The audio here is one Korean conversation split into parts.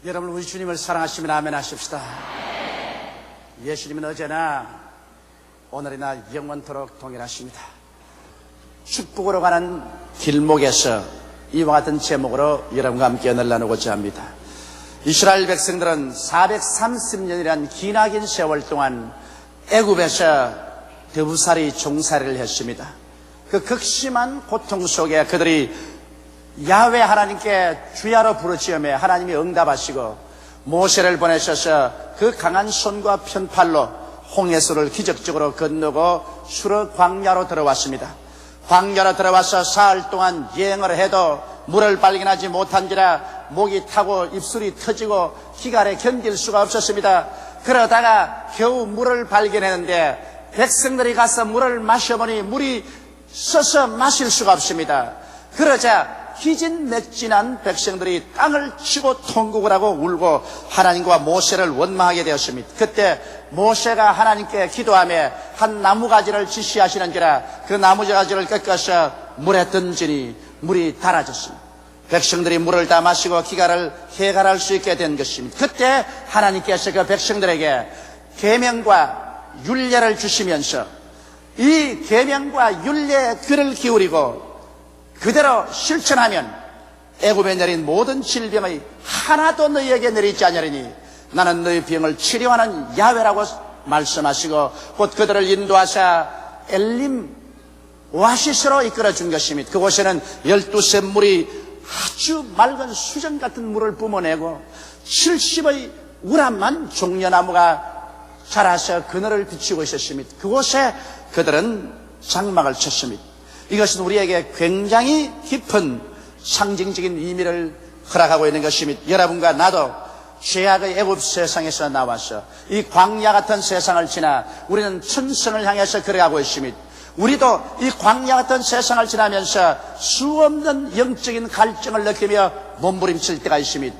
여러분, 우리 주님을 사랑하시면 아멘 하십시다. 예수님은 어제나 오늘이나 영원토록 동일하십니다. 축복으로 가는 길목에서 이와 같은 제목으로 여러분과 함께 연을 나누고자 합니다. 이스라엘 백성들은 430년이란 기나긴 세월 동안 애굽에서 더부살이 종살이를 했습니다. 그 극심한 고통 속에 그들이 야훼 하나님께 주야로 부르짖음에 하나님이 응답하시고 모세를 보내셔서 그 강한 손과 편팔로 홍해수를 기적적으로 건너고 수르 광야로 들어왔습니다. 광야로 들어와서 사흘 동안 여행을 해도 물을 발견하지 못한지라 목이 타고 입술이 터지고 기갈에 견딜 수가 없었습니다. 그러다가 겨우 물을 발견했는데 백성들이 가서 물을 마셔보니 물이 써서 마실 수가 없습니다. 그러자 기진맥진한 백성들이 땅을 치고 통곡을 하고 울고 하나님과 모세를 원망하게 되었습니다. 그때 모세가 하나님께 기도하며 한 나무가지를 지시하시는지라 그 나무가지를 꺾어서 물에 던지니 물이 달아졌습니다. 백성들이 물을 다 마시고 기갈을 해갈할 수 있게 된 것입니다. 그때 하나님께서 그 백성들에게 계명과 율례를 주시면서 이 계명과 율례에 귀를 기울이고 그대로 실천하면 애굽에 내린 모든 질병의 하나도 너희에게 내리지 아니하리니 나는 너희 병을 치료하는 야훼라고 말씀하시고 곧 그들을 인도하사 엘림 오아시스로 이끌어준 것입니다. 그곳에는 12샘물이 아주 맑은 수정 같은 물을 뿜어내고 70의 우람한 종려나무가 자라서 그늘을 비추고 있었습니다. 그곳에 그들은 장막을 쳤습니다. 이것은 우리에게 굉장히 깊은 상징적인 의미를 허락하고 있는 것입니다. 여러분과 나도 죄악의 애굽 세상에서 나와서 이 광야 같은 세상을 지나 우리는 천성을 향해서 걸어가고 있습니다. 우리도 이 광야 같은 세상을 지나면서 수없는 영적인 갈증을 느끼며 몸부림칠 때가 있습니다.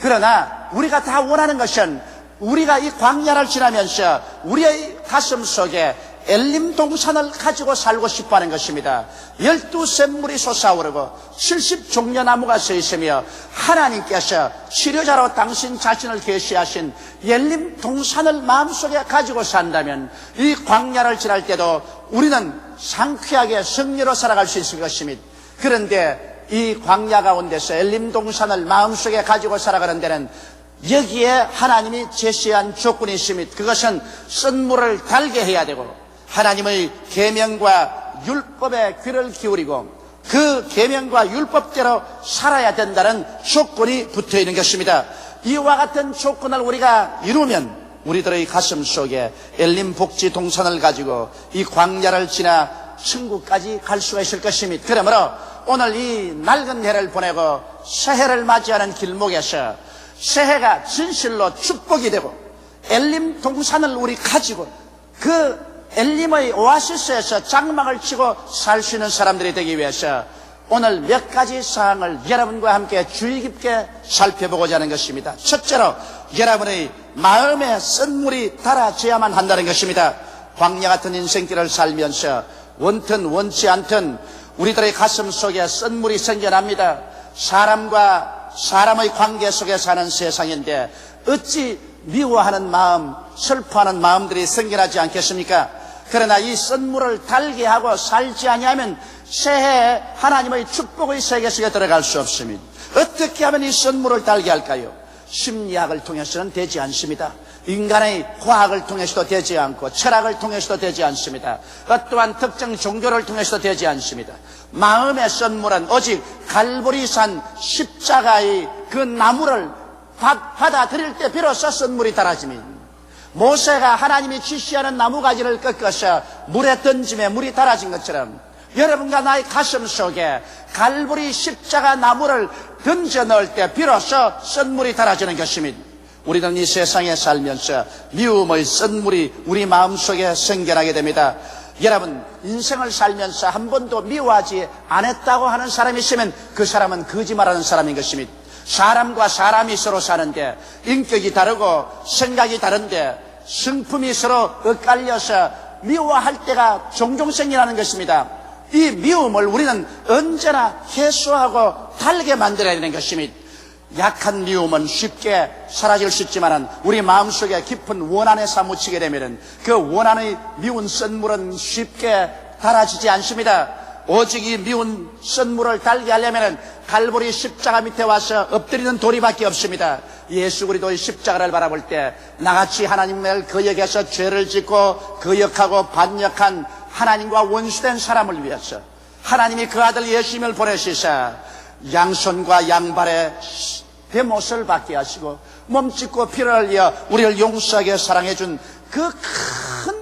그러나 우리가 다 원하는 것은 우리가 이 광야를 지나면서 우리의 가슴 속에 엘림 동산을 가지고 살고 싶어 하는 것입니다. 12샘물이 솟아오르고 70종려나무가 서 있으며 하나님께서 치료자로 당신 자신을 계시하신 엘림 동산을 마음속에 가지고 산다면 이 광야를 지날 때도 우리는 상쾌하게 승리로 살아갈 수 있을 것입니다. 그런데 이 광야 가운데서 엘림 동산을 마음속에 가지고 살아가는 데는 여기에 하나님이 제시한 조건이 있습니다. 그것은 쓴 물을 달게 해야 되고 하나님의 계명과 율법에 귀를 기울이고 그 계명과 율법대로 살아야 된다는 조건이 붙어있는 것입니다. 이와 같은 조건을 우리가 이루면 우리들의 가슴 속에 엘림 복지 동산을 가지고 이 광야를 지나 천국까지 갈 수가 있을 것입니다. 그러므로 오늘 이 낡은 해를 보내고 새해를 맞이하는 길목에서 새해가 진실로 축복이 되고 엘림 동산을 우리 가지고 그 엘림의 오아시스에서 장막을 치고 살 수 있는 사람들이 되기 위해서 오늘 몇 가지 사항을 여러분과 함께 주의 깊게 살펴보고자 하는 것입니다. 첫째로 여러분의 마음에 쓴물이 달아져야만 한다는 것입니다. 광야 같은 인생길을 살면서 원튼 원치 않든 우리들의 가슴 속에 쓴물이 생겨납니다. 사람과 사람의 관계 속에 사는 세상인데 어찌 미워하는 마음, 슬퍼하는 마음들이 생겨나지 않겠습니까? 그러나 이 쓴물을 달게 하고 살지 아니하면 새해에 하나님의 축복의 세계 속에 들어갈 수 없습니다. 어떻게 하면 이 쓴물을 달게 할까요? 심리학을 통해서는 되지 않습니다. 인간의 과학을 통해서도 되지 않고 철학을 통해서도 되지 않습니다. 어떠한 특정 종교를 통해서도 되지 않습니다. 마음의 쓴물은 오직 갈보리산 십자가의 그 나무를 받아들일 때 비로소 쓴물이 달아집니다. 모세가 하나님이 지시하는 나무가지를 꺾어서 물에 던짐에 물이 달아진 것처럼 여러분과 나의 가슴 속에 갈보리 십자가 나무를 던져 넣을 때 비로소 쓴물이 달아지는 것입니다. 우리는 이 세상에 살면서 미움의 쓴물이 우리 마음속에 생겨나게 됩니다. 여러분, 인생을 살면서 한 번도 미워하지 않았다고 하는 사람이 있으면 그 사람은 거짓말하는 사람인 것입니다. 사람과 사람이 서로 사는데 인격이 다르고 생각이 다른데 성품이 서로 엇갈려서 미워할 때가 종종 생겨나는 것입니다. 이 미움을 우리는 언제나 해소하고 달게 만들어야 되는 것입니다. 약한 미움은 쉽게 사라질 수 있지만 우리 마음속에 깊은 원한에 사무치게 되면 그 원한의 미운 썬물은 쉽게 달아지지 않습니다. 오직 이 미운 썬물을 달게 하려면 갈보리 십자가 밑에 와서 엎드리는 도리밖에 없습니다. 예수 그리스도의 십자가를 바라볼 때 나같이 하나님을 거역해서 죄를 짓고 거역하고 반역한 하나님과 원수된 사람을 위해서 하나님이 그 아들 예수님을 보내시사 양손과 양발에 베못을 받게 하시고 몸짓고 피를 흘려 우리를 용서하게 사랑해준 그 큰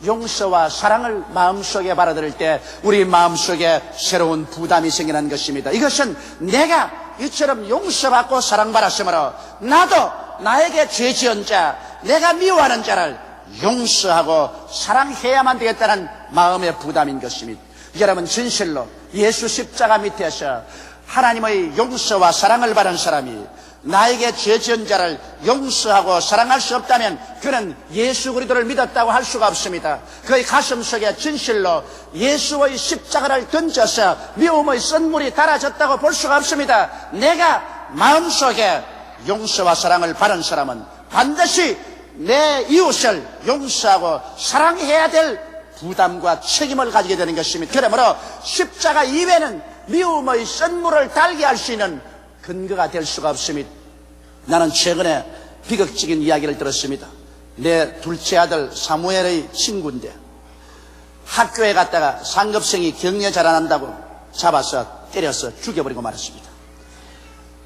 용서와 사랑을 마음속에 받아들일 때 우리 마음속에 새로운 부담이 생기는 것입니다. 이것은 내가 이처럼 용서받고 사랑받았으므로 나도 나에게 죄 지은 자, 내가 미워하는 자를 용서하고 사랑해야만 되겠다는 마음의 부담인 것입니다. 여러분, 진실로 예수 십자가 밑에서 하나님의 용서와 사랑을 받은 사람이 나에게 죄 지은 자를 용서하고 사랑할 수 없다면 그는 예수 그리스도를 믿었다고 할 수가 없습니다. 그의 가슴 속에 진실로 예수의 십자가를 던져서 미움의 썬물이 달아졌다고 볼 수가 없습니다. 내가 마음속에 용서와 사랑을 받은 사람은 반드시 내 이웃을 용서하고 사랑해야 될 부담과 책임을 가지게 되는 것입니다. 그러므로 십자가 이외에는 미움의 썬물을 달게 할 수 있는 근거가 될 수가 없습니다. 나는 최근에 비극적인 이야기를 들었습니다. 내 둘째 아들 사무엘의 친구인데 학교에 갔다가 상급생이 격려 잘 안 한다고 잡아서 때려서 죽여버리고 말았습니다.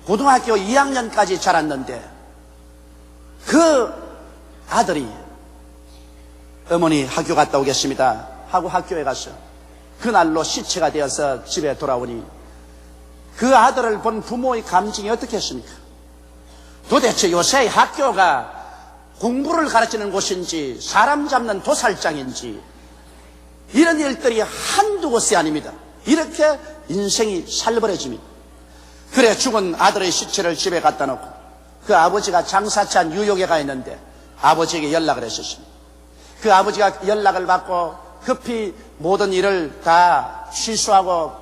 고등학교 2학년까지 자랐는데 그 아들이 어머니 학교 갔다 오겠습니다 하고 학교에 가서 그날로 시체가 되어서 집에 돌아오니 그 아들을 본 부모의 감정이 어떻겠습니까? 도대체 요새 학교가 공부를 가르치는 곳인지 사람 잡는 도살장인지 이런 일들이 한두 곳이 아닙니다. 이렇게 인생이 살벌해집니다. 그래 죽은 아들의 시체를 집에 갖다 놓고 그 아버지가 장사차 뉴욕에 가 있는데 아버지에게 연락을 했었습니다. 그 아버지가 연락을 받고 급히 모든 일을 다 취소하고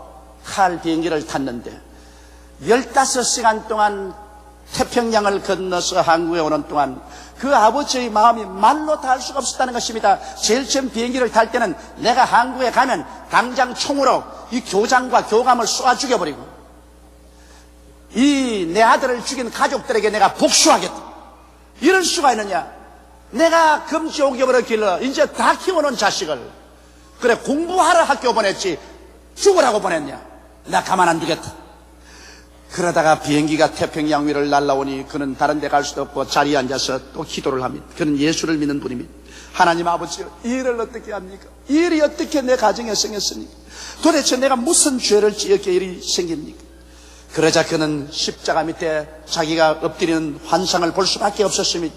칼 비행기를 탔는데 15시간 동안 태평양을 건너서 한국에 오는 동안 그 아버지의 마음이 말로 다 할 수가 없었다는 것입니다. 제일 처음 비행기를 탈 때는 내가 한국에 가면 당장 총으로 이 교장과 교감을 쏘아 죽여버리고 이 내 아들을 죽인 가족들에게 내가 복수하겠다. 이럴 수가 있느냐. 내가 금지 옥여버려 길러 이제 다 키워놓은 자식을 그래 공부하러 학교 보냈지 죽으라고 보냈냐. 나 가만 안 두겠다. 그러다가 비행기가 태평양 위를 날아오니 그는 다른 데 갈 수도 없고 자리에 앉아서 또 기도를 합니다. 그는 예수를 믿는 분입니다. 하나님 아버지, 이 일을 어떻게 합니까? 이 일이 어떻게 내 가정에 생겼습니까? 도대체 내가 무슨 죄를 지었기에 일이 생깁니까? 그러자 그는 십자가 밑에 자기가 엎드리는 환상을 볼 수밖에 없었습니다.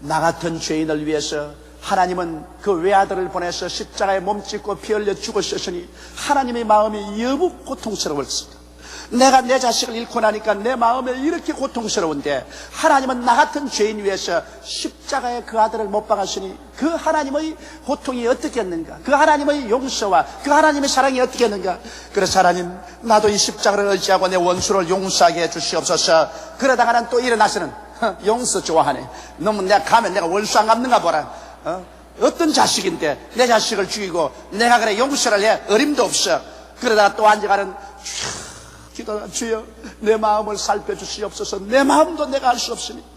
나 같은 죄인을 위해서 하나님은 그 외아들을 보내서 십자가에 몸짓고 피 흘려 죽으셨으니 하나님의 마음이 여부 고통스러웠습니다. 내가 내 자식을 잃고 나니까 내 마음에 이렇게 고통스러운데 하나님은 나 같은 죄인 위해서 십자가에 그 아들을 못 박았으니 그 하나님의 고통이 어떻겠는가, 그 하나님의 용서와 그 하나님의 사랑이 어떻겠는가. 그래서 하나님, 나도 이 십자가를 의지하고 내 원수를 용서하게 해 주시옵소서. 그러다가는 또 일어나서는 용서 좋아하네. 너무 내가 가면 내가 원수 안 갚는가 보라. 어떤 자식인데 내 자식을 죽이고 내가 그래 용서를 해 어림도 없어. 그러다가 또 앉아가는 기도하라. 주여, 내 마음을 살펴주시옵소서. 내 마음도 내가 알 수 없습니다.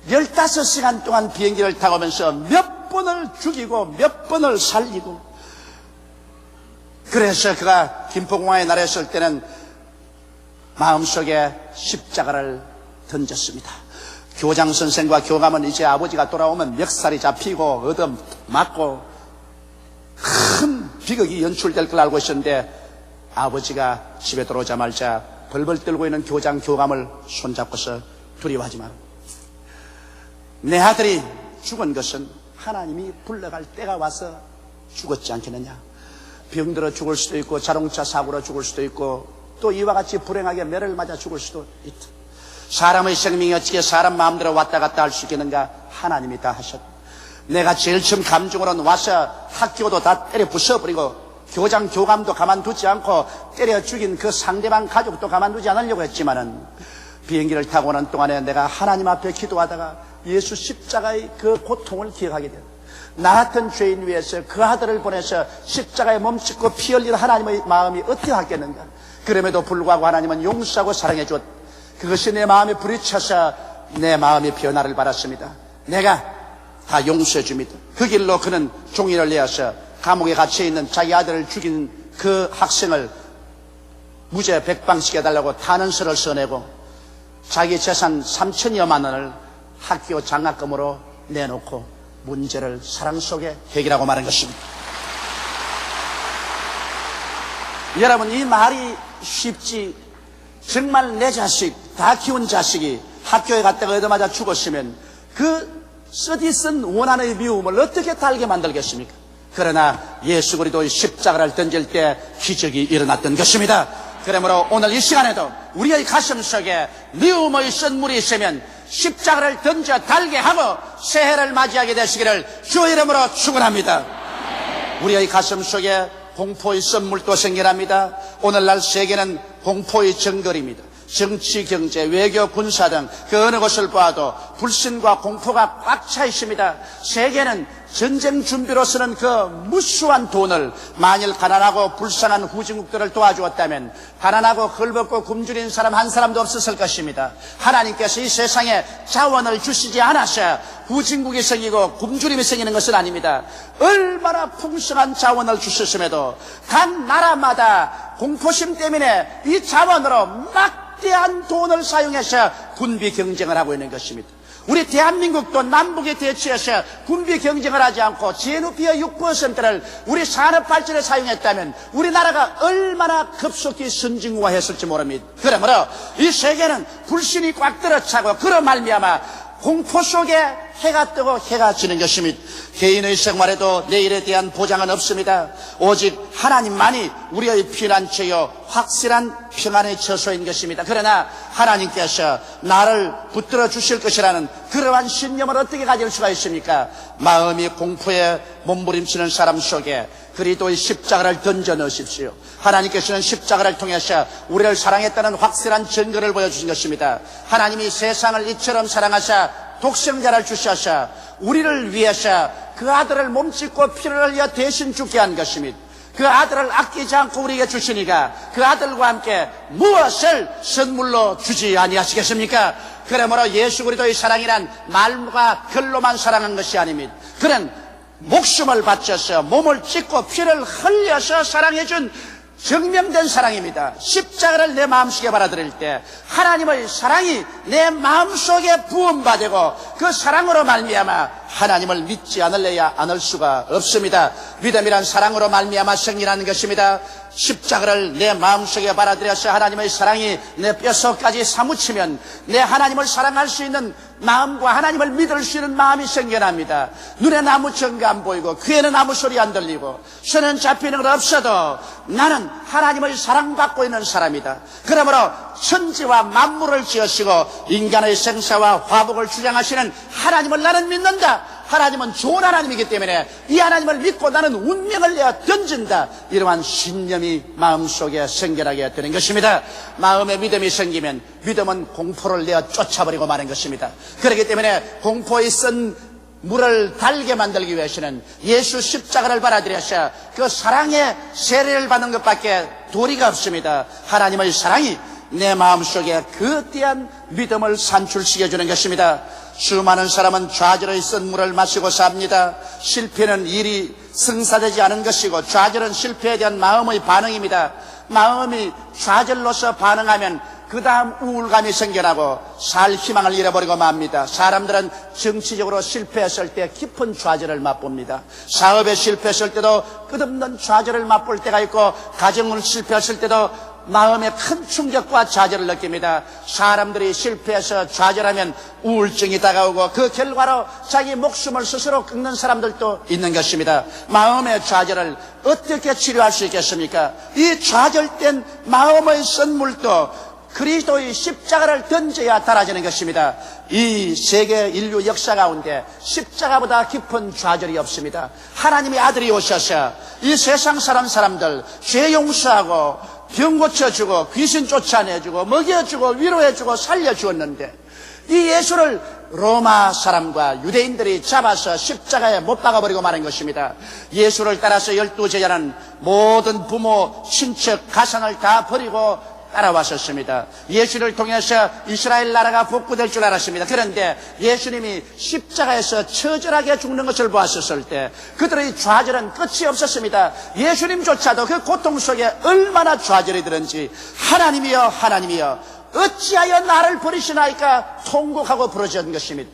15시간 동안 비행기를 타고 오면서 몇 번을 죽이고 몇 번을 살리고, 그래서 그가 김포공항에 날았을 때는 마음속에 십자가를 던졌습니다. 교장 선생과 교감은 이제 아버지가 돌아오면 멱살이 잡히고 얻어 맞고 큰 비극이 연출될 걸 알고 있었는데 아버지가 집에 들어오자마자 벌벌 떨고 있는 교장 교감을 손잡고서 두려워하지 마라. 내 아들이 죽은 것은 하나님이 불러갈 때가 와서 죽었지 않겠느냐. 병들어 죽을 수도 있고 자동차 사고로 죽을 수도 있고 또 이와 같이 불행하게 매를 맞아 죽을 수도 있다. 사람의 생명이 어떻게 사람 마음대로 왔다 갔다 할 수 있겠는가. 하나님이 다 하셨다. 내가 제일 처음 감정으로는 와서 학교도 다 때려 부숴버리고 교장 교감도 가만두지 않고 때려 죽인 그 상대방 가족도 가만두지 않으려고 했지만은 비행기를 타고 오는 동안에 내가 하나님 앞에 기도하다가 예수 십자가의 그 고통을 기억하게 돼요. 나 같은 죄인 위해서 그 아들을 보내서 십자가에 몸짓고 피 흘린 하나님의 마음이 어떻게 하겠는가. 그럼에도 불구하고 하나님은 용서하고 사랑해 주었. 그것이 내 마음에 불이 쳐서 내 마음의 변화를 받았습니다. 내가 다 용서해 줍니다. 그 길로 그는 종이를 내어서 감옥에 갇혀있는 자기 아들을 죽인 그 학생을 무죄 백방시켜달라고 탄원서를 써내고 자기 재산 3천여만 원을 학교 장학금으로 내놓고 문제를 사랑 속에 해결하고 마는 것입니다. 여러분, 이 말이 쉽지. 정말 내 자식, 다 키운 자식이 학교에 갔다가 얻어맞아 죽었으면 그 쓰디쓴 원한의 미움을 어떻게 달게 만들겠습니까? 그러나 예수 그리스도의 십자가를 던질 때 기적이 일어났던 것입니다. 그러므로 오늘 이 시간에도 우리의 가슴 속에 미움의 썬물이 있으면 십자가를 던져 달게 하고 새해를 맞이하게 되시기를 주의 이름으로 축원합니다. 우리의 가슴 속에 공포의 썬물도 생겨납니다. 오늘날 세계는 공포의 정글입니다. 정치, 경제, 외교, 군사 등 그 어느 곳을 보아도 불신과 공포가 꽉 차 있습니다. 세계는 전쟁 준비로 쓰는 그 무수한 돈을 만일 가난하고 불쌍한 후진국들을 도와주었다면 가난하고 헐벗고 굶주린 사람 한 사람도 없었을 것입니다. 하나님께서 이 세상에 자원을 주시지 않아서 후진국이 생기고 굶주림이 생기는 것은 아닙니다. 얼마나 풍성한 자원을 주셨음에도 각 나라마다 공포심 때문에 이 자원으로 막대한 돈을 사용해서 군비 경쟁을 하고 있는 것입니다. 우리 대한민국도 남북에 대치해서 군비 경쟁을 하지 않고 GNP의 6%를 우리 산업 발전에 사용했다면 우리나라가 얼마나 급속히 선진화했을지 모릅니다. 그러므로 이 세계는 불신이 꽉 들어차고 그로 말미암아 공포 속에 해가 뜨고 해가 지는 것입니다. 개인의 생활에도 내일에 대한 보장은 없습니다. 오직 하나님만이 우리의 피난처요 확실한 평안의 처소인 것입니다. 그러나 하나님께서 나를 붙들어 주실 것이라는 그러한 신념을 어떻게 가질 수가 있습니까? 마음이 공포에 몸부림치는 사람 속에 그리스도의 십자가를 던져 넣으십시오. 하나님께서는 십자가를 통해서 우리를 사랑했다는 확실한 증거를 보여주신 것입니다. 하나님이 세상을 이처럼 사랑하사 독생자를 주셔서 우리를 위해서 그 아들을 몸짓고 피를 흘려 대신 죽게 한 것입니다. 그 아들을 아끼지 않고 우리에게 주시니까 그 아들과 함께 무엇을 선물로 주지 아니하시겠습니까? 그러므로 예수 그리스도의 사랑이란 말과 글로만 사랑한 것이 아닙니다. 그는 목숨을 바쳐서 몸을 찢고 피를 흘려서 사랑해준 증명된 사랑입니다. 십자가를 내 마음속에 받아들일 때 하나님의 사랑이 내 마음속에 부음받고 그 사랑으로 말미암아 하나님을 믿지 않을래야 않을 수가 없습니다. 믿음이란 사랑으로 말미암아 생기는 것입니다. 십자가를 내 마음속에 받아들여서 하나님의 사랑이 내 뼛속까지 사무치면 내 하나님을 사랑할 수 있는 마음과 하나님을 믿을 수 있는 마음이 생겨납니다. 눈에는 아무 증거 안 보이고 귀에는 아무 소리 안 들리고 손은 잡히는 건 없어도 나는 하나님의 사랑받고 있는 사람이다. 그러므로 천지와 만물을 지으시고 인간의 생사와 화복을 주장하시는 하나님을 나는 믿는다. 하나님은 좋은 하나님이기 때문에 이 하나님을 믿고 나는 운명을 내어 던진다. 이러한 신념이 마음속에 생겨나게 되는 것입니다. 마음에 믿음이 생기면 믿음은 공포를 내어 쫓아버리고 마는 것입니다. 그렇기 때문에 공포에 쓴 물을 달게 만들기 위해서는 예수 십자가를 받아들여서 그 사랑의 세례를 받는 것밖에 도리가 없습니다. 하나님의 사랑이 내 마음속에 거대한 믿음을 산출시켜주는 것입니다. 수많은 사람은 좌절의 쓴 물을 마시고 삽니다. 실패는 일이 성사되지 않은 것이고 좌절은 실패에 대한 마음의 반응입니다. 마음이 좌절로서 반응하면 그 다음 우울감이 생겨나고 살 희망을 잃어버리고 맙니다. 사람들은 정치적으로 실패했을 때 깊은 좌절을 맛봅니다. 사업에 실패했을 때도 끝없는 좌절을 맛볼 때가 있고 가정을 실패했을 때도 마음에 큰 충격과 좌절을 느낍니다. 사람들이 실패해서 좌절하면 우울증이 다가오고 그 결과로 자기 목숨을 스스로 끊는 사람들도 있는 것입니다. 마음의 좌절을 어떻게 치료할 수 있겠습니까? 이 좌절된 마음의 선물도 그리스도의 십자가를 던져야 달아지는 것입니다. 이 세계 인류 역사 가운데 십자가보다 깊은 좌절이 없습니다. 하나님의 아들이 오셔서 이 세상 사람들 죄 용서하고 병 고쳐주고 귀신 쫓아내주고 먹여주고 위로해주고 살려주었는데, 이 예수를 로마 사람과 유대인들이 잡아서 십자가에 못 박아버리고 마는 것입니다. 예수를 따라서 12제자는 모든 부모, 친척, 가상을 다 버리고 따라왔었습니다. 예수를 통해서 이스라엘 나라가 복구될 줄 알았습니다. 그런데 예수님이 십자가에서 처절하게 죽는 것을 보았을 때 그들의 좌절은 끝이 없었습니다. 예수님조차도 그 고통 속에 얼마나 좌절이 들은지, 하나님이여 하나님이여 어찌하여 나를 버리시나이까 통곡하고 부르짖은 것입니다.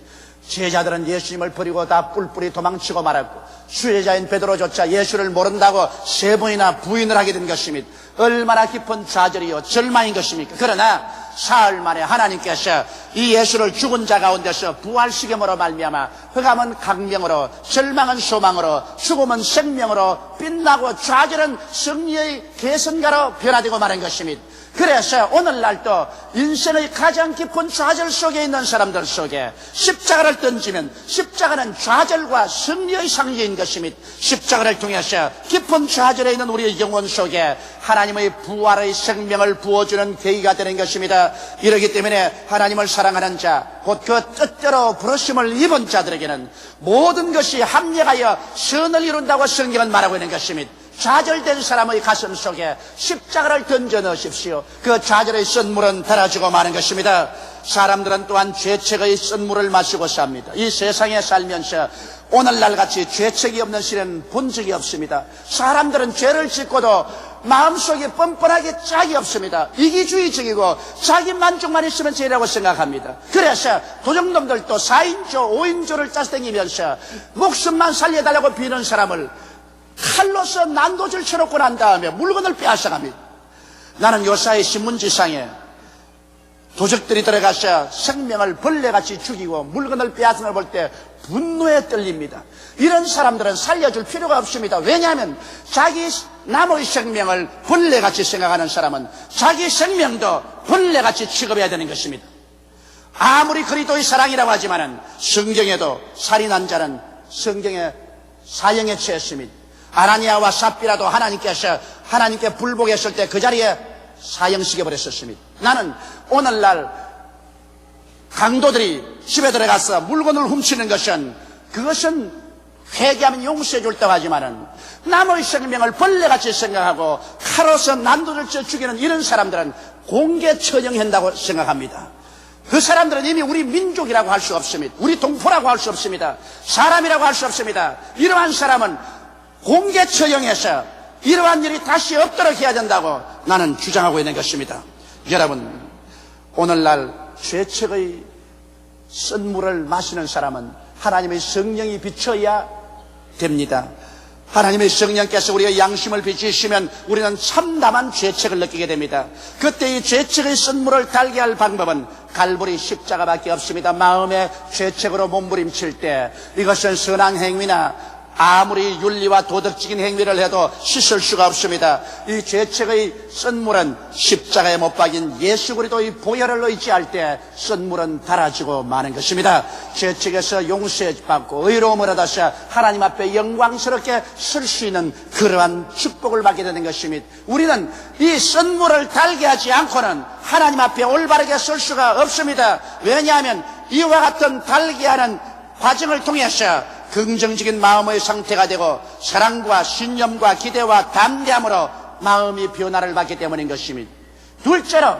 제자들은 예수님을 버리고 다 뿔뿔이 도망치고 말았고, 수혜자인 베드로조차 예수를 모른다고 3번이나 부인을 하게 된 것입니다. 얼마나 깊은 좌절이요 절망인 것입니까? 그러나 사흘 만에 하나님께서 이 예수를 죽은 자 가운데서 부활시킴으로 말미암아 흑암은 강명으로, 절망은 소망으로, 죽음은 생명으로 빛나고 좌절은 승리의 개선가로 변화되고 마는 것입니다. 그래서 오늘날도 인생의 가장 깊은 좌절 속에 있는 사람들 속에 십자가를 던지면 십자가는 좌절과 승리의 상징인 것입니다. 십자가를 통해서 깊은 좌절에 있는 우리의 영혼 속에 하나님의 부활의 생명을 부어주는 계기가 되는 것입니다. 이러기 때문에 하나님을 사랑하는 자, 곧 그 뜻대로 부르심을 입은 자들에게는 모든 것이 합력하여 선을 이룬다고 성경은 말하고 있는 것입니다. 좌절된 사람의 가슴 속에 십자가를 던져 넣으십시오. 그 좌절의 쓴물은 달아지고 마는 것입니다. 사람들은 또한 죄책의 쓴물을 마시고 삽니다. 이 세상에 살면서 오늘날 같이 죄책이 없는 시대는 본 적이 없습니다. 사람들은 죄를 짓고도 마음속에 뻔뻔하게 짝이 없습니다. 이기주의적이고 자기 만족만 있으면 죄라고 생각합니다. 그래서 도적놈들도 4인조 5인조를 짜다니면서 목숨만 살려달라고 비는 사람을 칼로서 난도질 쳐놓고 난 다음에 물건을 빼앗아갑니다. 나는 요사이 신문지상에 도적들이 들어가서 생명을 벌레같이 죽이고 물건을 빼앗은 걸 볼 때 분노에 떨립니다. 이런 사람들은 살려줄 필요가 없습니다. 왜냐하면 자기 남의 생명을 벌레같이 생각하는 사람은 자기 생명도 벌레같이 취급해야 되는 것입니다. 아무리 그리스도의 사랑이라고 하지만은 성경에도 살인한 자는 성경에 사형에 처했습니다. 아나니아와 삽비라도 하나님께서 하나님께 불복했을 때 그 자리에 사형시켜버렸었습니다. 나는 오늘날 강도들이 집에 들어가서 물건을 훔치는 그것은 회개하면 용서해 줄 때고 하지만은 남의 생명을 벌레같이 생각하고 칼로서 난도를 쳐 죽이는 이런 사람들은 공개 처형한다고 생각합니다. 그 사람들은 이미 우리 민족이라고 할 수 없습니다. 우리 동포라고 할 수 없습니다. 사람이라고 할 수 없습니다. 이러한 사람은 공개 처형해서 이러한 일이 다시 없도록 해야 된다고 나는 주장하고 있는 것입니다. 여러분, 오늘날 죄책의 쓴물을 마시는 사람은 하나님의 성령이 비춰야 됩니다. 하나님의 성령께서 우리의 양심을 비추시면 우리는 참담한 죄책을 느끼게 됩니다. 그때 이 죄책의 쓴물을 달게 할 방법은 갈보리 십자가밖에 없습니다. 마음의 죄책으로 몸부림칠 때 이것은 선한 행위나 아무리 윤리와 도덕적인 행위를 해도 씻을 수가 없습니다. 이 죄책의 쓴물은 십자가에 못 박인 예수 그리스도의 보혈을 의지할 때 쓴물은 달아지고 마는 것입니다. 죄책에서 용서받고 의로움을 얻어서 하나님 앞에 영광스럽게 설 수 있는 그러한 축복을 받게 되는 것입니다. 우리는 이 쓴물을 달게 하지 않고는 하나님 앞에 올바르게 설 수가 없습니다. 왜냐하면 이와 같은 달게 하는 과정을 통해서 긍정적인 마음의 상태가 되고 사랑과 신념과 기대와 담대함으로 마음이 변화를 받기 때문인 것입니다. 둘째로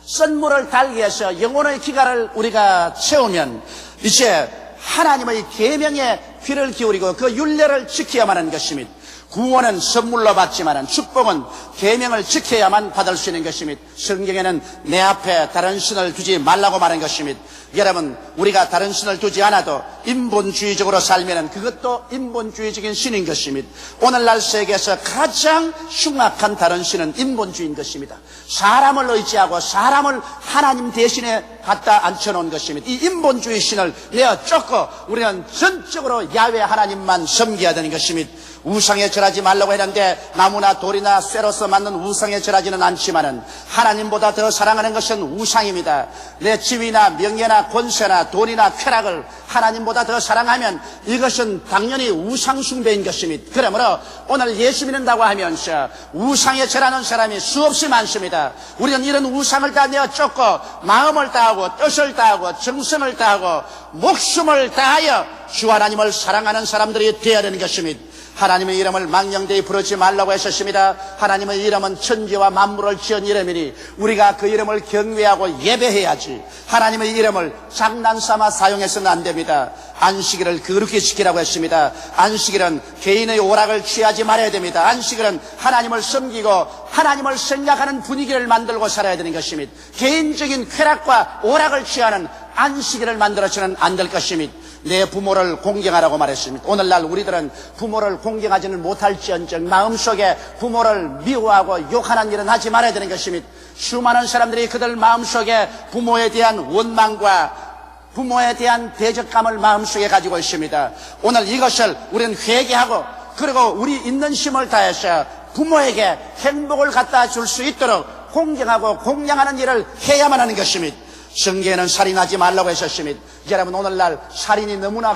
쓴물을 달게 해서 영혼의 기가를 우리가 채우면 이제 하나님의 계명에 귀를 기울이고 그 율례를 지켜야만 하는 것입니다. 구원은 선물로 받지만 축복은 계명을 지켜야만 받을 수 있는 것입니다. 성경에는 내 앞에 다른 신을 두지 말라고 말한 것입니다. 여러분, 우리가 다른 신을 두지 않아도 인본주의적으로 살면 그것도 인본주의적인 신인 것입니다. 오늘날 세계에서 가장 흉악한 다른 신은 인본주의인 것입니다. 사람을 의지하고 사람을 하나님 대신에 갖다 앉혀놓은 것입니다. 이 인본주의 신을 내어 쫓고 우리는 전적으로 야훼 하나님만 섬겨야 되는 것입니다. 우상에 절하지 말라고 했는데 나무나 돌이나 쇠로서 만든 우상에 절하지는 않지만은 하나님보다 더 사랑하는 것은 우상입니다. 내 지위나 명예나 권세나 돈이나 쾌락을 하나님보다 더 사랑하면 이것은 당연히 우상 숭배인 것입니다. 그러므로 오늘 예수 믿는다고 하면서 우상에 절하는 사람이 수없이 많습니다. 우리는 이런 우상을 다 내어 쫓고 마음을 다하고 뜻을 다하고 정성을 다하고 목숨을 다하여 주 하나님을 사랑하는 사람들이 되어야 되는 것입니다. 하나님의 이름을 망령되이 부르지 말라고 하셨습니다. 하나님의 이름은 천지와 만물을 지은 이름이니 우리가 그 이름을 경외하고 예배해야지 하나님의 이름을 장난삼아 사용해서는 안 됩니다. 안식일을 거룩히 지키라고 했습니다. 안식일은 개인의 오락을 취하지 말아야 됩니다. 안식일은 하나님을 섬기고 하나님을 생각하는 분위기를 만들고 살아야 되는 것입니다. 개인적인 쾌락과 오락을 취하는 안식일을 만들어서는 안 될 것입니다. 내 부모를 공경하라고 말했습니다. 오늘날 우리들은 부모를 공경하지는 못할지언정 마음속에 부모를 미워하고 욕하는 일은 하지 말아야 되는 것입니다. 수많은 사람들이 그들 마음속에 부모에 대한 원망과 부모에 대한 대적감을 마음속에 가지고 있습니다. 오늘 이것을 우리는 회개하고 그리고 우리 있는 힘을 다해서 부모에게 행복을 갖다 줄 수 있도록 공경하고 공양하는 일을 해야만 하는 것입니다. 성경에는 살인하지 말라고 하셨습니다. 여러분 오늘날 살인이 너무나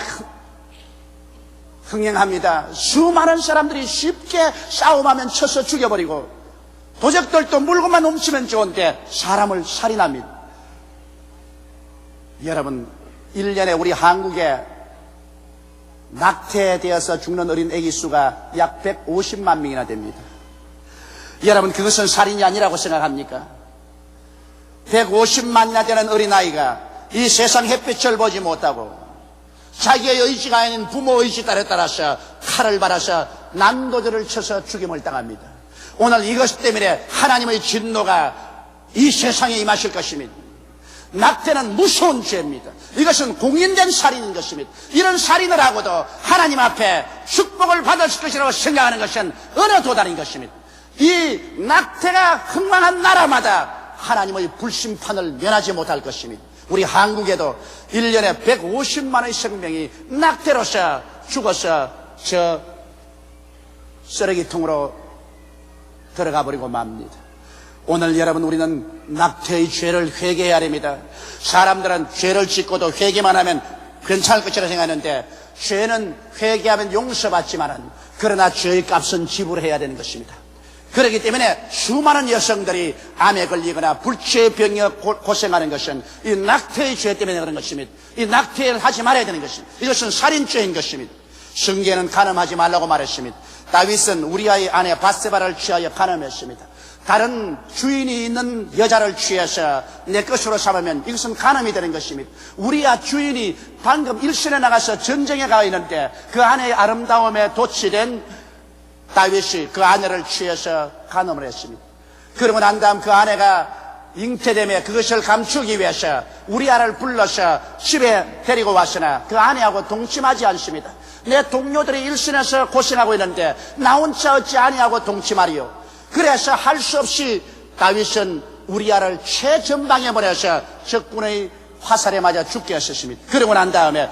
흥행합니다. 수많은 사람들이 쉽게 싸움하면 쳐서 죽여버리고 도적들도 물건만 훔치면 좋은데 사람을 살인합니다. 여러분 1년에 우리 한국에 낙태되어서 죽는 어린 아기 수가 약 150만 명이나 됩니다. 여러분 그것은 살인이 아니라고 생각합니까? 150만이나 되는 어린아이가 이 세상 햇빛을 보지 못하고 자기의 의지가 아닌 부모 의지 따라서 칼을 발아서 난도질을 쳐서 죽임을 당합니다. 오늘 이것 때문에 하나님의 진노가 이 세상에 임하실 것입니다. 낙태는 무서운 죄입니다. 이것은 공인된 살인인 것입니다. 이런 살인을 하고도 하나님 앞에 축복을 받을 것이라고 생각하는 것은 어느 도단인 것입니다. 이 낙태가 흥망한 나라마다 하나님의 불심판을 면하지 못할 것입니다. 우리 한국에도 1년에 150만의 생명이 낙태로서 죽어서 저 쓰레기통으로 들어가 버리고 맙니다. 오늘 여러분 우리는 낙태의 죄를 회개해야 합니다. 사람들은 죄를 짓고도 회개만 하면 괜찮을 것이라 생각하는데 죄는 회개하면 용서받지만은 그러나 죄의 값은 지불해야 되는 것입니다. 그렇기 때문에 수많은 여성들이 암에 걸리거나 불치의 병에 고생하는 것은 이 낙태의 죄 때문에 그런 것입니다. 이 낙태를 하지 말아야 되는 것입니다. 이것은 살인죄인 것입니다. 성경에는 간음하지 말라고 말했습니다. 다윗은 우리아의 아내 밧세바를 취하여 간음했습니다. 다른 주인이 있는 여자를 취해서 내 것으로 삼으면 이것은 간음이 되는 것입니다. 우리아 주인이 방금 일선에 나가서 전쟁에 가 있는데 그 아내의 아름다움에 도취된 다윗이 그 아내를 취해서 간음을 했습니다. 그러고 난 다음 그 아내가 잉태됨에 그것을 감추기 위해서 우리아를 불러서 집에 데리고 왔으나 그 아내하고 동침하지 않습니다. 내 동료들이 일선에서 고생하고 있는데 나 혼자 어찌 아내하고 동침하리요. 그래서 할 수 없이 다윗은 우리아를 최전방에 보내서 적군의 화살에 맞아 죽게 하셨습니다. 그러고 난 다음에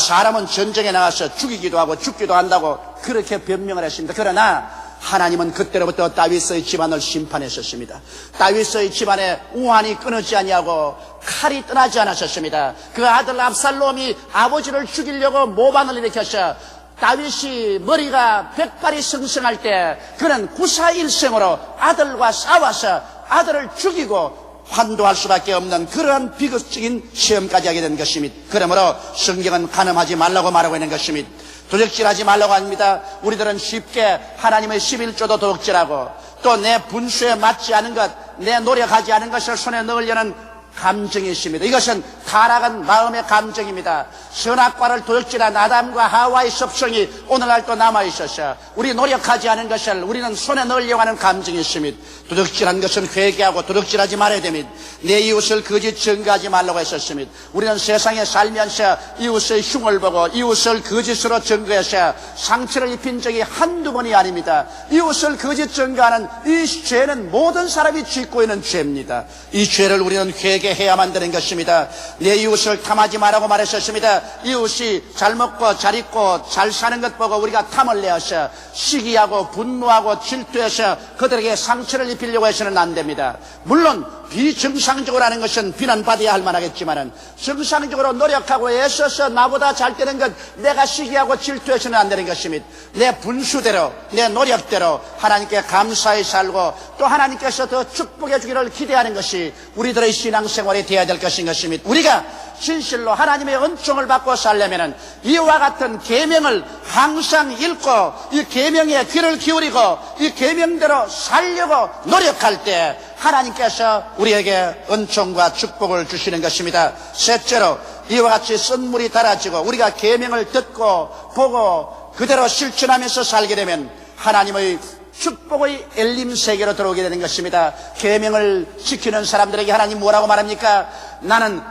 사람은 전쟁에 나가서 죽이기도 하고 죽기도 한다고 그렇게 변명을 했습니다. 그러나 하나님은 그때로부터 다윗의 집안을 심판했었습니다. 다윗의 집안에 우환이 끊어지지 아니하고 칼이 떠나지 않았었습니다. 그 아들 압살롬이 아버지를 죽이려고 모반을 일으켜서 다윗이 머리가 백발이 성성할 때 그는 구사일생으로 아들과 싸워서 아들을 죽이고 환도할 수밖에 없는 그러한 비극적인 시험까지 하게 된 것입니다. 그러므로 성경은 간음하지 말라고 말하고 있는 것입니다. 도적질하지 말라고 합니다. 우리들은 쉽게 하나님의 11조도 도적질하고 또 내 분수에 맞지 않은 것, 내 노력하지 않은 것을 손에 넣으려는 감정이십니다. 이것은 타락한 마음의 감정입니다. 선악과를 도둑질한 아담과 하와의 습성이 오늘날도 남아있어서 우리 노력하지 않은 것을 우리는 손에 넣으려고 하는 감정이십니다. 도둑질한 것은 회개하고 도둑질하지 말아야 됩니다. 내 이웃을 거짓 증거하지 말라고 했었습니다. 우리는 세상에 살면서 이웃의 흉을 보고 이웃을 거짓으로 증거해서 상처를 입힌 적이 한두 번이 아닙니다. 이웃을 거짓 증거하는 이 죄는 모든 사람이 짓고 있는 죄입니다. 이 죄를 우리는 회개해야만 되는 것입니다. 내 이웃을 탐하지 말라고 말했었습니다. 이웃이 잘 먹고 잘 입고 잘 사는 것 보고 우리가 탐을 내어서 시기하고 분노하고 질투해서 그들에게 상처를 입히려고 해서는 안 됩니다. 물론 비정상적으로 하는 것은 비난받아야 할 만하겠지만 정상적으로 노력하고 애써서 나보다 잘 되는 것 내가 시기하고 질투해서는 안 되는 것입니다. 내 분수대로 내 노력대로 하나님께 감사히 살고 또 하나님께서 더 축복해 주기를 기대하는 것이 우리들의 신앙생활이 되어야 될 것인 것입니다. 우리가 진실로 하나님의 은총을 받고 살려면 이와 같은 계명을 항상 읽고 이 계명에 귀를 기울이고 이 계명대로 살려고 노력할 때 하나님께서 우리에게 은총과 축복을 주시는 것입니다. 셋째로 이와 같이 선물이 달아지고 우리가 계명을 듣고 보고 그대로 실천하면서 살게 되면 하나님의 축복의 엘림 세계로 들어오게 되는 것입니다. 계명을 지키는 사람들에게 하나님 뭐라고 말합니까? 나는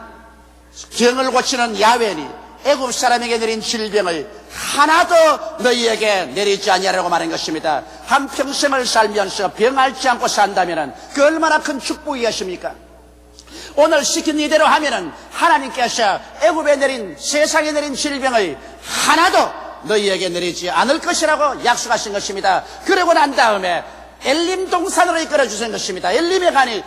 병을 고치는 야훼니 애굽 사람에게 내린 질병을 하나도 너희에게 내리지 아니하라고 말한 것입니다. 한평생을 살면서 병 앓지 않고 산다면 그 얼마나 큰 축복이겠습니까? 오늘 시킨 이대로 하면은 하나님께서 애굽에 내린 세상에 내린 질병을 하나도 너희에게 내리지 않을 것이라고 약속하신 것입니다. 그러고 난 다음에 엘림 동산으로 이끌어 주신 것입니다. 엘림에 가니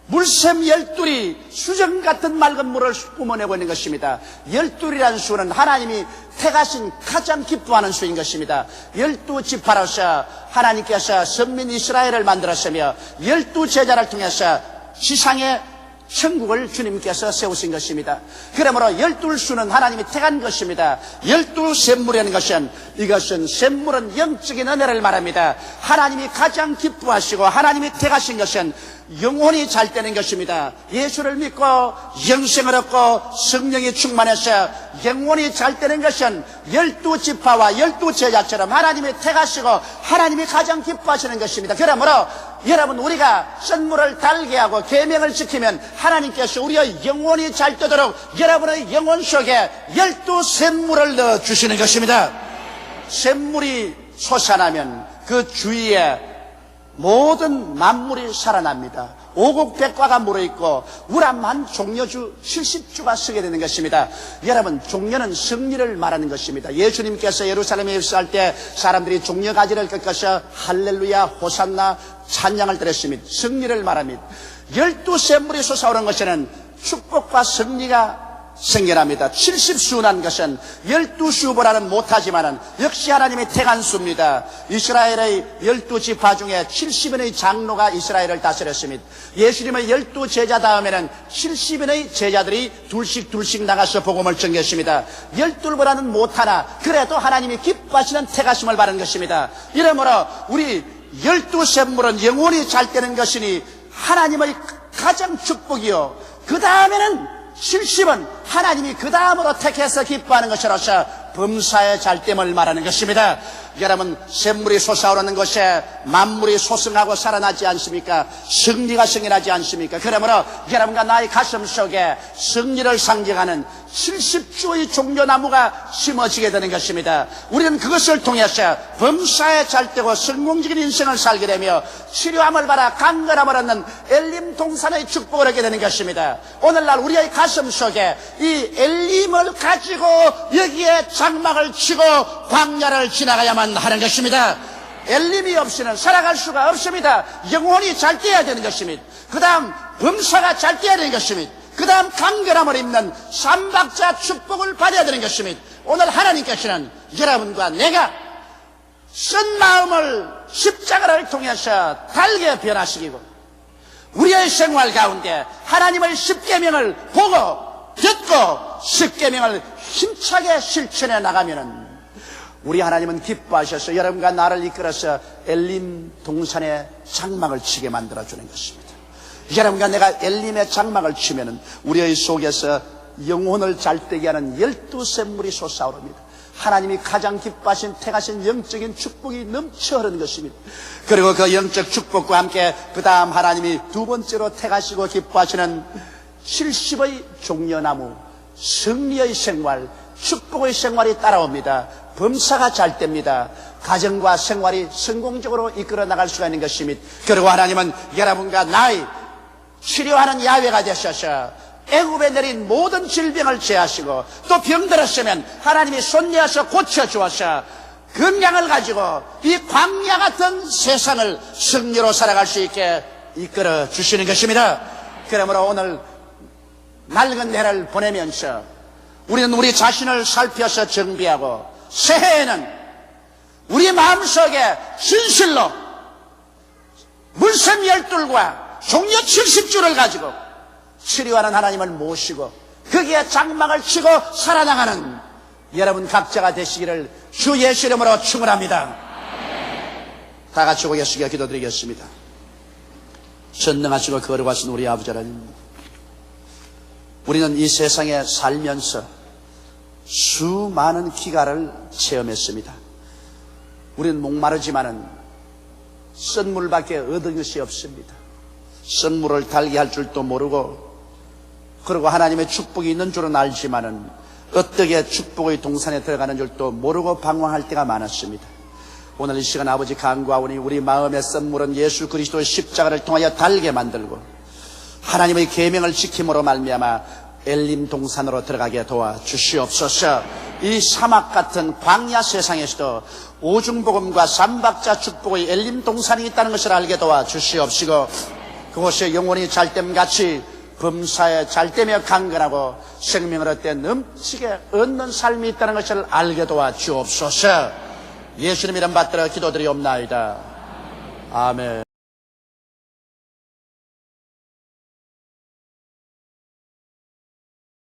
물샘 12이 수정 같은 맑은 물을 뿜어내고 있는 것입니다. 12이라는 수는 하나님이 택하신 가장 기뻐하는 수인 것입니다. 12지파로서 하나님께서 선민 이스라엘을 만들었으며 12제자를 통해서 지상에 천국을 주님께서 세우신 것입니다. 그러므로 12수는 하나님이 택한 것입니다. 12샘물이라는 것은 이것은 샘물은 영적인 은혜를 말합니다. 하나님이 가장 기뻐하시고 하나님이 택하신 것은 영혼이 잘 되는 것입니다. 예수를 믿고 영생을 얻고 성령이 충만해서 영혼이 잘 되는 것은 12지파와 12제자처럼 하나님이 택하시고 하나님이 가장 기뻐하시는 것입니다. 그러므로 여러분 우리가 선물을 달게 하고 계명을 지키면 하나님께서 우리의 영혼이 잘 되도록 여러분의 영혼 속에 12샘물을 넣어주시는 것입니다. 샘물이 솟아나면 그 주위에 모든 만물이 살아납니다. 오곡백과가 물어있고 우람한 종려주 70주가 서게 되는 것입니다. 여러분 종려는 승리를 말하는 것입니다. 예수님께서 예루살렘에 입성할 때 사람들이 종려가지를 꺾어서 할렐루야 호산나 찬양을 드렸습니다. 승리를 말합니다. 12샘물이 솟아오는 것에는 축복과 승리가 생겨납니다. 70수란 것은 12수보다는 못하지만 역시 하나님의 택한 수입니다. 이스라엘의 12지파 중에 70인의 장로가 이스라엘을 다스렸습니다. 예수님의 12제자 다음에는 70인의 제자들이 둘씩 나가서 복음을 전개했습니다. 12보다는 못하나 그래도 하나님이 기뻐하시는 택하심을 받은 것입니다. 이러므로 우리 12샘물은 영혼이 잘 되는 것이니 하나님의 가장 축복이요 그 다음에는 70은 하나님이 그 다음으로 택해서 기뻐하는 것이라서 범사의 잘됨을 말하는 것입니다. 여러분 샘물이 솟아오르는 곳에 만물이 소승하고 살아나지 않습니까? 승리가 생겨나지 않습니까? 그러므로 여러분과 나의 가슴 속에 승리를 상징하는 70주의 종려나무가 심어지게 되는 것입니다. 우리는 그것을 통해서 범사에 잘되고 성공적인 인생을 살게 되며 치료함을 받아 강건함을 얻는 엘림 동산의 축복을 얻게 되는 것입니다. 오늘날 우리의 가슴 속에 이 엘림을 가지고 여기에 장막을 치고 광야를 지나가야만 하는 것입니다. 엘림이 없이는 살아갈 수가 없습니다. 영혼이 잘 되어야 되는 것입니다. 그 다음 범사가 잘 되어야 되는 것입니다. 그 다음 강건함을 입는 삼박자 축복을 받아야 되는 것입니다. 오늘 하나님께서는 여러분과 내가 쓴 마음을 십자가를 통해서 달게 변화시키고 우리의 생활 가운데 하나님의 십계명을 보고 듣고 십계명을 힘차게 실천해 나가면은 우리 하나님은 기뻐하셔서 여러분과 나를 이끌어서 엘림 동산에 장막을 치게 만들어주는 것입니다. 여러분과 내가 엘림의 장막을 치면은 우리의 속에서 영혼을 잘되게 하는 12샘물이 솟아오릅니다. 하나님이 가장 기뻐하신 택하신 영적인 축복이 넘쳐 흐르는 것입니다. 그리고 그 영적 축복과 함께 그 다음 하나님이 두 번째로 택하시고 기뻐하시는 70의 종려나무, 승리의 생활, 축복의 생활이 따라옵니다. 범사가 잘 됩니다. 가정과 생활이 성공적으로 이끌어 나갈 수가 있는 것입니다. 그리고 하나님은 여러분과 나의 치료하는 야훼가 되셔서 애굽에 내린 모든 질병을 제하시고 또 병들었으면 하나님이 손내어서 고쳐주어서 건강을 가지고 이 광야 같은 세상을 승리로 살아갈 수 있게 이끌어 주시는 것입니다. 그러므로 오늘 낡은 해를 보내면서 우리는 우리 자신을 살펴서 정비하고 새해에는 우리 마음속에 진실로 물샘 12과 종려 70주를 가지고 치료하는 하나님을 모시고 거기에 장막을 치고 살아나가는 여러분 각자가 되시기를 주 예수 이름으로 축원합니다. 다 같이 고개숙여 기도드리겠습니다. 전능하시고 거룩하신 우리 아버지 하나님, 우리는 이 세상에 살면서 수많은 기가를 체험했습니다. 우리는 목마르지만은 썬물밖에 얻은 것이 없습니다. 썬물을 달게 할 줄도 모르고, 그리고 하나님의 축복이 있는 줄은 알지만은 어떻게 축복의 동산에 들어가는 줄도 모르고 방황할 때가 많았습니다. 오늘 이 시간 아버지 간구하오니 우리 마음의 썬물은 예수 그리스도의 십자가를 통하여 달게 만들고 하나님의 계명을 지킴으로 말미암아 엘림 동산으로 들어가게 도와주시옵소서. 이 사막 같은 광야 세상에서도 오중복음과 삼박자 축복의 엘림 동산이 있다는 것을 알게 도와주시옵시고, 그곳에 영혼이 잘됨같이 범사에 잘되며 강건하고 생명을 얻되 넘치게 얻는 삶이 있다는 것을 알게 도와주옵소서. 예수님 이름 받들어 기도드리옵나이다. 아멘.